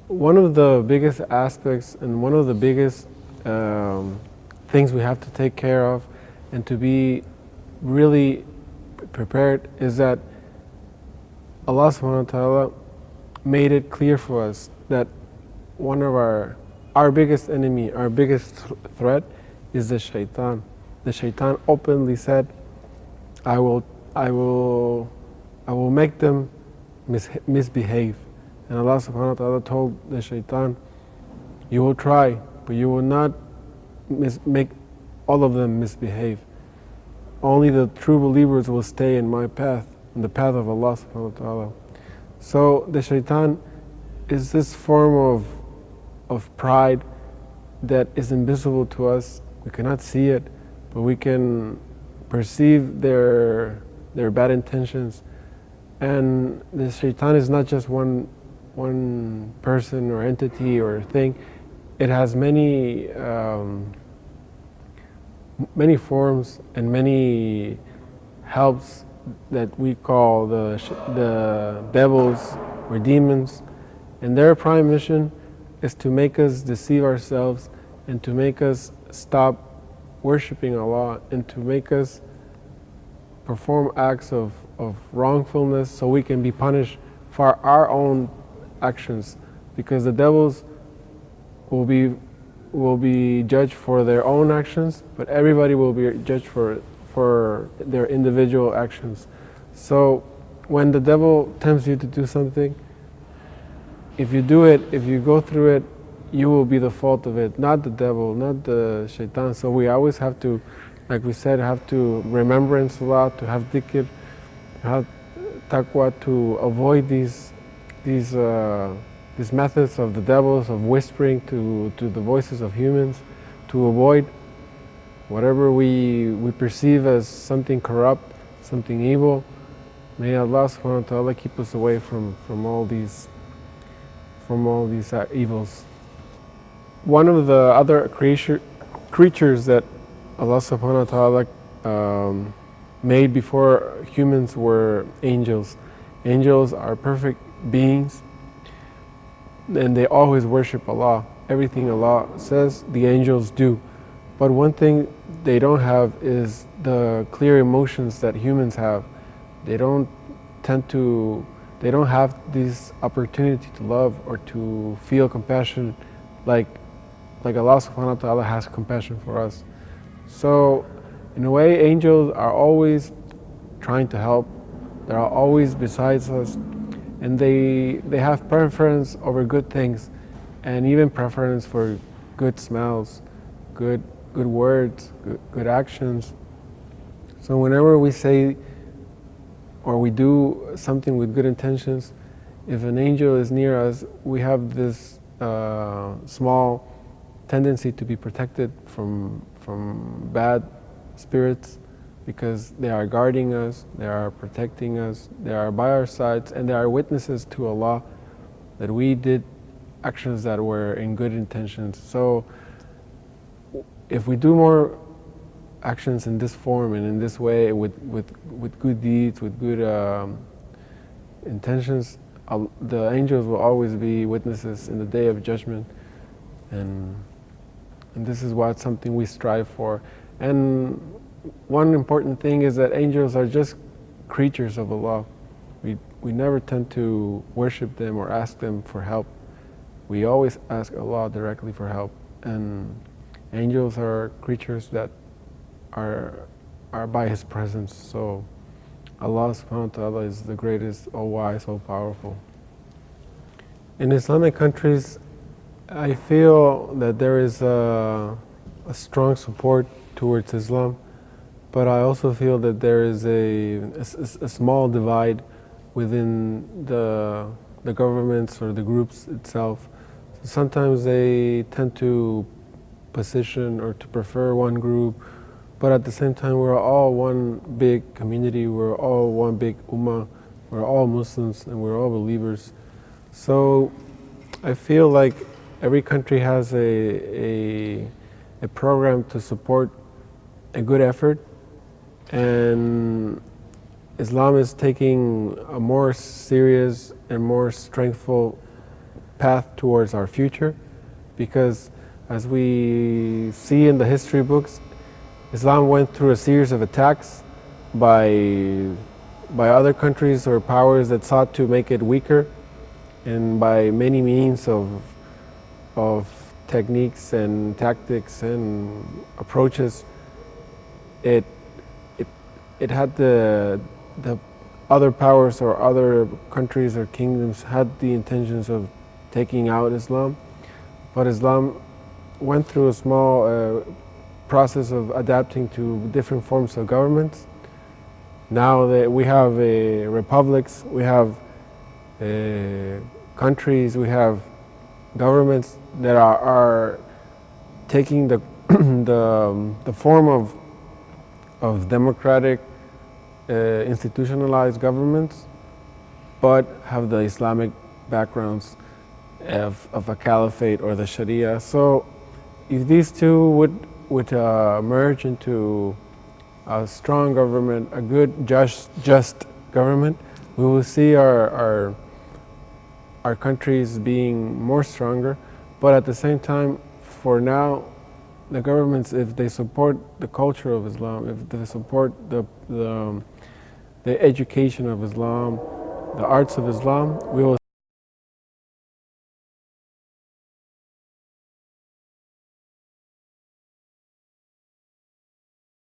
One of the biggest aspects and one of the biggest things we have to take care of and to be really prepared is that Allah subhanahu wa ta'ala made it clear for us that one of our biggest enemy, our biggest threat is the shaitan. The shaitan openly said, I will make them misbehave. And Allah subhanahu wa ta'ala told the shaitan, you will try, but you will not make all of them misbehave. Only the true believers will stay in my path, in the path of Allah subhanahu wa ta'ala. So the shaitan is this form of pride that is invisible to us. We cannot see it, but we can perceive their bad intentions. And the shaitan is not just one person or entity or thing. It has many forms and many helps that we call the devils or demons. And their prime mission is to make us deceive ourselves and to make us stop worshiping Allah and to make us perform acts of wrongfulness so we can be punished for our own actions, because the devils will be judged for their own actions, but everybody will be judged for their individual actions. So when the devil tempts you to do something, if you do it, if you go through it, you will be the fault of it, not the devil, not the shaitan. So we always have to, like we said, have to remember in salah, to have dhikr, have taqwa, to avoid these methods of the devils, of whispering to the voices of humans, to avoid whatever we perceive as something corrupt, something evil. May Allah subhanahu wa ta'ala keep us away from all these evils. One of the other creatures that Allah subhanahu wa ta'ala made before humans were angels. Angels are perfect beings and they always worship Allah. Everything Allah says, the angels do. But one thing they don't have is the clear emotions that humans have. They don't have this opportunity to love or to feel compassion like Allah subhanahu wa ta'ala has compassion for us. So in a way, angels are always trying to help. They are always besides us, and they have preference over good things, and even preference for good smells, good words, good actions. So whenever we say or we do something with good intentions, if an angel is near us, we have this small tendency to be protected from bad spirits, because they are guarding us, they are protecting us, they are by our sides, and they are witnesses to Allah that we did actions that were in good intentions. So if we do more actions in this form and in this way with good deeds, with good intentions, the angels will always be witnesses in the day of judgment, and this is something we strive for. And one important thing is that angels are just creatures of Allah. We never tend to worship them or ask them for help. We always ask Allah directly for help. And angels are creatures that are by His presence. So Allah subhanahu wa ta'ala is the greatest, all wise, all powerful. In Islamic countries, I feel that there is a strong support towards Islam, but I also feel that there is a small divide within the governments or the groups itself. So sometimes they tend to position or to prefer one group, but at the same time we're all one big community, we're all one big ummah, we're all Muslims and we're all believers. So I feel like every country has a program to support a good effort, and Islam is taking a more serious and more strengthful path towards our future, because as we see in the history books, Islam went through a series of attacks by other countries or powers that sought to make it weaker, and by many means of techniques and tactics and approaches, it had the other powers or other countries or kingdoms had the intentions of taking out Islam, but Islam went through a small process of adapting to different forms of governments. Now that we have republics, we have countries, we have governments that are taking the the form of democratic institutionalized governments, but have the Islamic backgrounds of a caliphate or the Sharia. So if these two would merge into a strong government, a good, just government, we will see our countries being more stronger. But at the same time, for now, the governments, if they support the culture of Islam, if they support the education of Islam, the arts of Islam, we will